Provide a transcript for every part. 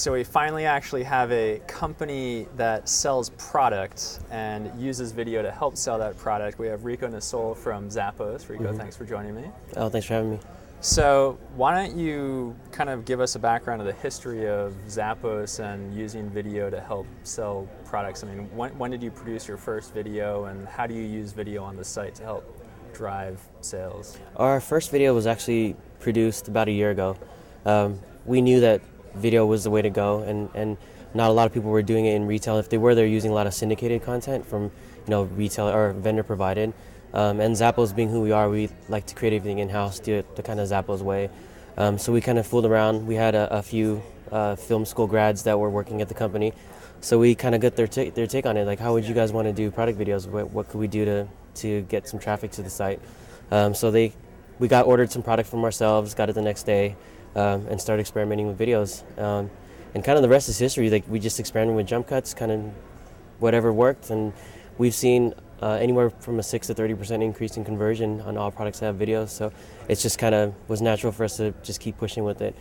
So we finally actually have a company that sells product and uses video to help sell that product. We have Rico Nasol from Zappos. Rico, thanks for joining me. Oh, thanks for having me. So why don't you kind of give us a background of the history of Zappos and using video to help sell products? I mean, when did you produce your first video, and how do you use video on the site to help drive sales? Our first video was actually produced about a year ago. We knew that video was the way to go, and not a lot of people were doing it in retail. If they were, they're using a lot of syndicated content from retail or vendor provided. And Zappos being who we are, we like to create everything in-house, do it the kind of Zappos way. So we kind of fooled around. We had a few film school grads that were working at the company, so we kind of got their take on it. Like, how would you guys want to do product videos? What could we do to get some traffic to the site? So we got ordered some product from ourselves, got it the next day, and started experimenting with videos. And kind of the rest is history. Like, we just experimented with jump cuts, kind of whatever worked, and we've seen anywhere from a 6 to 30% increase in conversion on all products that have videos. So it's just kind of was natural for us to just keep pushing with it.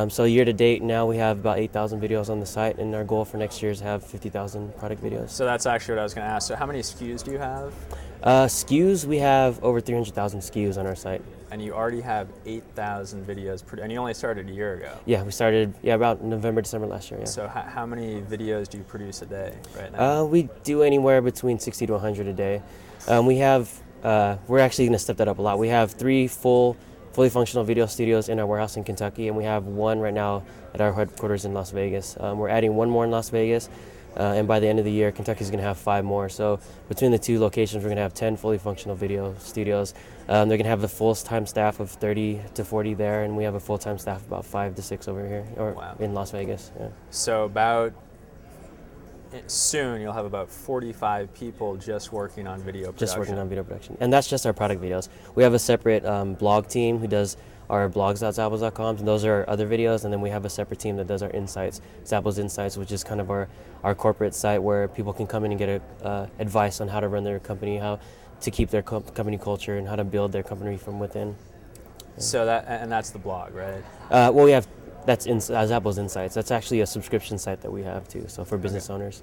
So year to date now we have about 8,000 videos on the site, and our goal for next year is to have 50,000 product videos. So that's actually what I was going to ask. So how many SKUs do you have? SKUs, we have over 300,000 SKUs on our site. And you already have 8,000 videos, and you only started a year ago. Yeah, we started about November, December last year. Yeah. So how many videos do you produce a day right now? We do anywhere between 60 to 100 a day. We're actually going to step that up a lot. We have 3 fully functional video studios in our warehouse in Kentucky, and we have 1 right now at our headquarters in Las Vegas. We're adding 1 more in Las Vegas. And by the end of the year, Kentucky's going to have 5 more. So between the 2 locations, we're going to have 10 fully functional video studios. They're going to have a full-time staff of 30 to 40 there, and we have a full-time staff of about 5 to 6 over here, in Las Vegas. Yeah. So soon you'll have about 45 people just working on video production. Just working on video production. And that's just our product videos. We have a separate blog team who does our blogs.zappos.com, and those are our other videos, and then we have a separate team that does our insights, Zappos Insights, which is kind of our corporate site where people can come in and get advice on how to run their company, how to keep their company culture, and how to build their company from within. Yeah. So that's the blog, right? Well, we have Zappos Insights. That's actually a subscription site that we have too, so for business owners.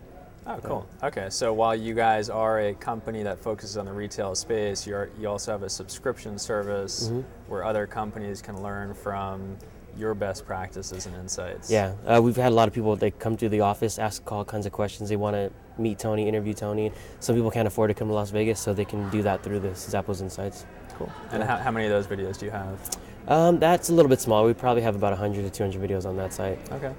Oh, cool. Okay, so while you guys are a company that focuses on the retail space, you also have a subscription service where other companies can learn from your best practices and insights. Yeah, we've had a lot of people that come to the office, ask all kinds of questions. They want to meet Tony, interview Tony. Some people can't afford to come to Las Vegas, so they can do that through the Zappos Insights. Cool. And how many of those videos do you have? That's a little bit small. We probably have about 100 to 200 videos on that site. Okay.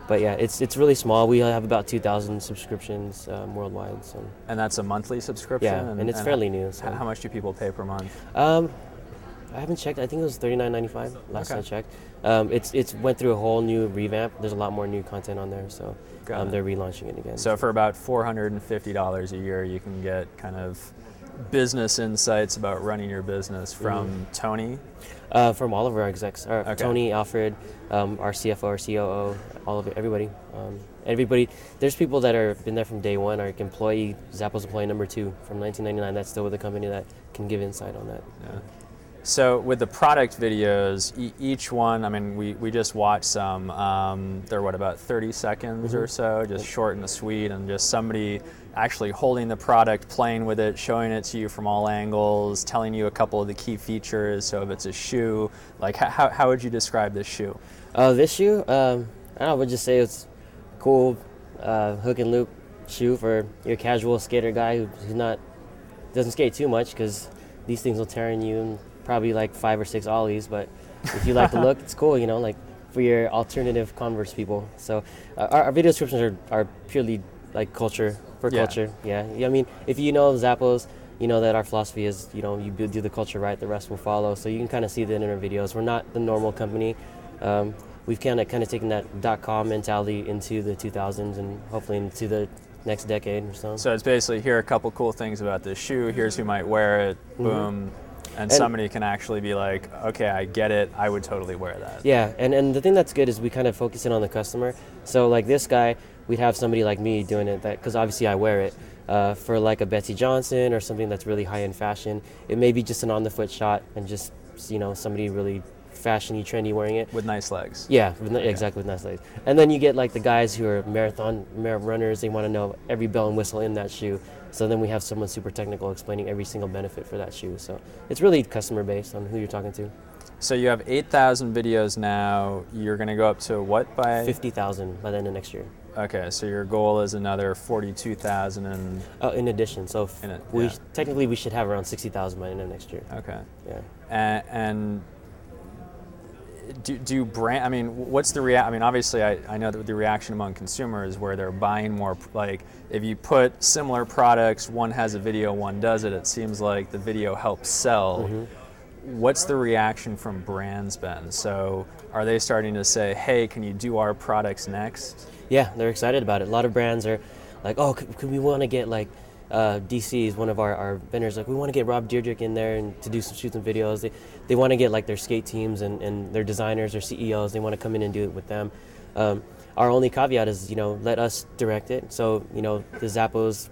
But yeah, it's really small. We have about 2,000 subscriptions worldwide. So. And that's a monthly subscription? Yeah, and it's fairly new. So. How much do people pay per month? I haven't checked. I think it was $39.95 last I checked. It's went through a whole new revamp. There's a lot more new content on there, so they're relaunching it again. So for about $450 a year, you can get kind of business insights about running your business from Tony? From all of our execs. Tony, Alfred, our CFO, our COO, all of it, everybody. Everybody. There's people that have been there from day one. Our employee, Zappos employee number 2 from 1999, that's still with the company that can give insight on that. Yeah. So with the product videos, each one, I mean, we just watched some, they're about 30 seconds or so, just short and sweet, and just somebody actually holding the product, playing with it, showing it to you from all angles, telling you a couple of the key features. So if it's a shoe, like how would you describe this shoe? This shoe, I would just say it's a cool hook and loop shoe for your casual skater guy who doesn't skate too much, because these things will tear in you in probably like 5 or 6 ollies, but if you like the look, it's cool, like for your alternative Converse people. So our video descriptions are purely like culture. Yeah. I mean, if you know Zappos, you know that our philosophy is, you do the culture right, the rest will follow. So you can kind of see that in our videos. We're not the normal company. We've kind of taken that .com mentality into the 2000s and hopefully into the next decade or so. So it's basically, here are a couple cool things about this shoe. Here's who might wear it. Boom. And somebody can actually be like, okay, I get it. I would totally wear that. Yeah, and the thing that's good is we kind of focus in on the customer. So like this guy, we'd have somebody like me doing it, because obviously I wear it. For like a Betsy Johnson or something that's really high-end fashion, it may be just an on-the-foot shot and just, somebody really fashiony, trendy wearing it. With nice legs. Yeah, exactly, with nice legs. And then you get like the guys who are marathon runners. They want to know every bell and whistle in that shoe. So then we have someone super technical explaining every single benefit for that shoe. So it's really customer based on who you're talking to. So you have 8,000 videos now. You're going to go up to what by? 50,000 by the end of next year. Okay, so your goal is another 42,000 and. In addition, so technically we should have around 60,000 by the end of next year. Okay. Yeah. And do brand? I mean, what's the I mean, obviously, I know that the reaction among consumers where they're buying more. Like, if you put similar products, one has a video, one does it. It seems like the video helps sell. Mm-hmm. What's the reaction from brands been? So, are they starting to say, "Hey, can you do our products next?" Yeah, they're excited about it. A lot of brands are like, "Oh, could we want to get like." DC is one of our vendors. Like, we want to get Rob Dyrdek in there and to do some shoots and videos. They want to get like their skate teams and their designers, their CEOs. They want to come in and do it with them. Our only caveat is, let us direct it. So, the Zappos,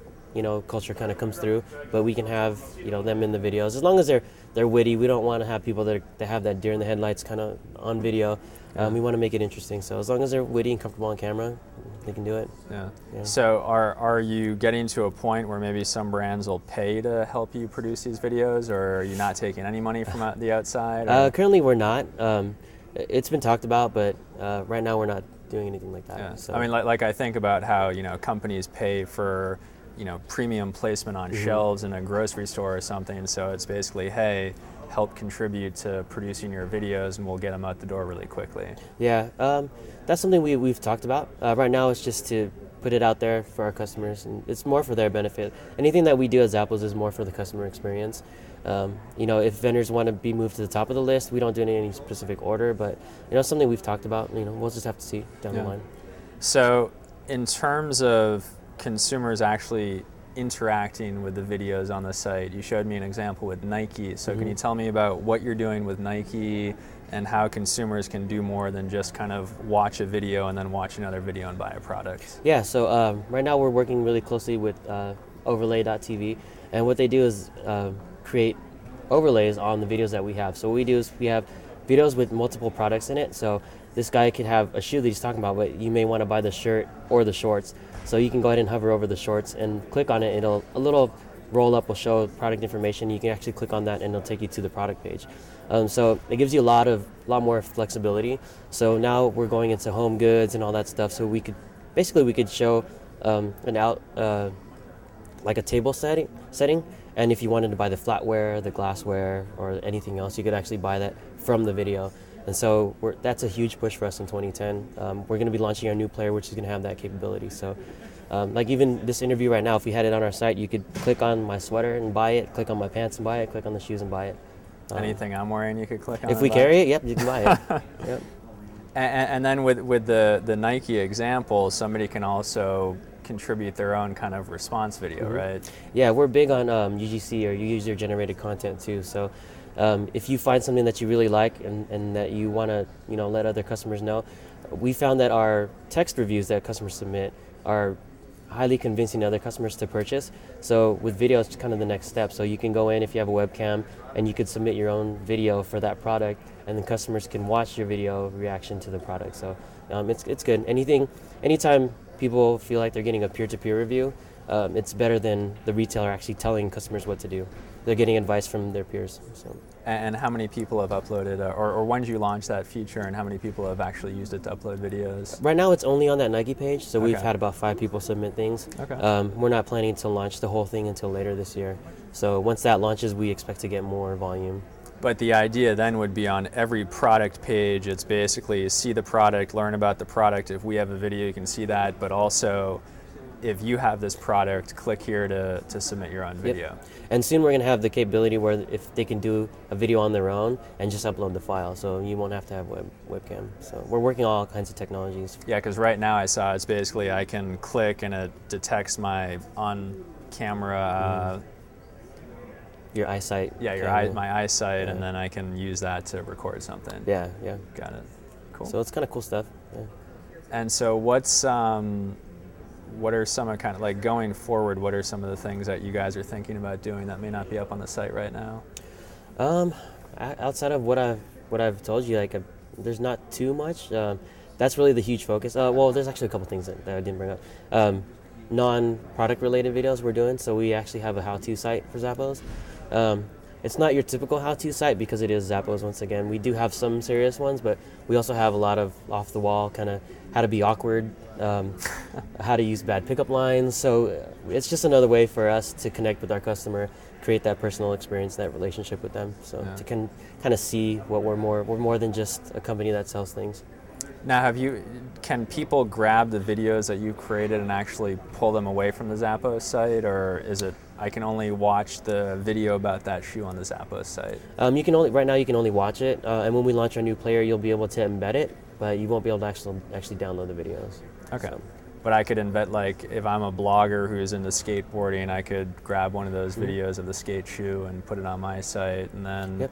culture kind of comes through, but we can have, them in the videos as long as they're witty. We don't want to have people that have that deer in the headlights kind of on video. We want to make it interesting. So as long as they're witty and comfortable on camera, they can do it. Yeah. So are you getting to a point where maybe some brands will pay to help you produce these videos, or are you not taking any money from the outside? Currently we're not. It's been talked about, but right now we're not doing anything like that. Yeah. So. I mean, like I think about how, companies pay for, premium placement on mm-hmm. shelves in a grocery store or something. So it's basically, hey, help contribute to producing your videos and we'll get them out the door really quickly. Yeah, that's something we've talked about. Right now it's just to put it out there for our customers, and it's more for their benefit. Anything that we do as Zappos is more for the customer experience. If vendors want to be moved to the top of the list, we don't do it in any specific order, but something we've talked about. We'll just have to see down the line. So in terms of consumers actually interacting with the videos on the site, you showed me an example with Nike. So mm-hmm. Can you tell me about what you're doing with Nike and how consumers can do more than just kind of watch a video and then watch another video and buy a product? Yeah, so right now we're working really closely with overlay.tv, and what they do is create overlays on the videos that we have. So what we do is we have videos with multiple products in it. So this guy could have a shoe that he's talking about, but you may want to buy the shirt or the shorts. So you can go ahead and hover over the shorts and click on it. A little roll up will show product information. You can actually click on that and it'll take you to the product page. So it gives you a lot more flexibility. So now we're going into home goods and all that stuff. So we could show like a table setting. And if you wanted to buy the flatware, the glassware, or anything else, you could actually buy that from the video. And so that's a huge push for us in 2010. We're going to be launching our new player, which is going to have that capability. So like even this interview right now, if we had it on our site, you could click on my sweater and buy it, click on my pants and buy it, click on the shoes and buy it. Anything I'm wearing, you could click on. If we carry it, yep, you can buy it. Yep. And then with the Nike example, somebody can also contribute their own kind of response video, mm-hmm. right? Yeah, we're big on UGC, or user-generated content too. So if you find something that you really like and that you want to let other customers know, we found that our text reviews that customers submit are highly convincing to other customers to purchase. So with video, it's kind of the next step. So you can go in if you have a webcam and you could submit your own video for that product, and then customers can watch your video reaction to the product. So it's good. Anytime people feel like they're getting a peer-to-peer review, it's better than the retailer actually telling customers what to do. They're getting advice from their peers. So. And how many people have uploaded, or when did you launch that feature, and how many people have actually used it to upload videos? Right now it's only on that Nike page, so okay. We've had about 5 people submit things. Okay. We're not planning to launch the whole thing until later this year. So once that launches, we expect to get more volume. But the idea then would be on every product page, it's basically see the product, learn about the product. If we have a video, you can see that, but also if you have this product, click here to submit your own video. Yep. And soon we're going to have the capability where if they can do a video on their own and just upload the file, so you won't have to have webcam. So we're working on all kinds of technologies. Yeah, because right now I saw it's basically I can click and it detects my on-camera... your eyesight. Yeah, my eyesight, yeah. And then I can use that to record something. Yeah. Got it. Cool. So it's kind of cool stuff. Yeah. And so what are some of kind of like going forward, what are some of the things that you guys are thinking about doing that may not be up on the site right now? Outside of what I've what I've told you, like there's not too much. That's really the huge focus. Well, there's actually a couple things that I didn't bring up. Non-product related videos we're doing. So we actually have a how-to site for Zappos. It's not your typical how-to site because it is Zappos once again. We do have some serious ones, but we also have a lot of off-the-wall, kind of how to be awkward, how to use bad pickup lines. So it's just another way for us to connect with our customer, create that personal experience, that relationship with them. So to kind of see what we're more than just a company that sells things. Now, can people grab the videos that you created and actually pull them away from the Zappos site, or is it I can only watch the video about that shoe on the Zappos site? Right now you can only watch it, and when we launch our new player, you'll be able to embed it, but you won't be able to actually download the videos. Okay. So. But I could embed, like, if I'm a blogger who's into skateboarding, I could grab one of those videos of the skate shoe and put it on my site, and then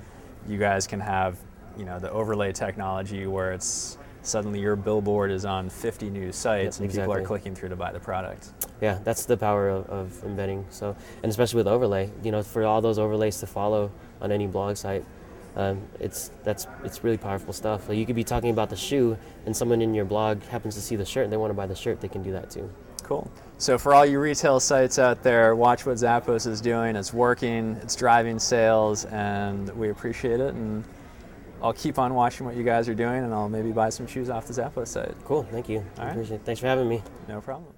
you guys can have, the overlay technology where it's suddenly your billboard is on 50 new sites and people are clicking through to buy the product. Yeah, that's the power of embedding. So, and especially with overlay, for all those overlays to follow on any blog site, it's really powerful stuff. Like you could be talking about the shoe, and someone in your blog happens to see the shirt and they want to buy the shirt. They can do that too. Cool. So for all you retail sites out there, watch what Zappos is doing. It's working. It's driving sales, and we appreciate it. And I'll keep on watching what you guys are doing, and I'll maybe buy some shoes off the Zappos site. Cool. Thank you. I appreciate it. Thanks for having me. No problem.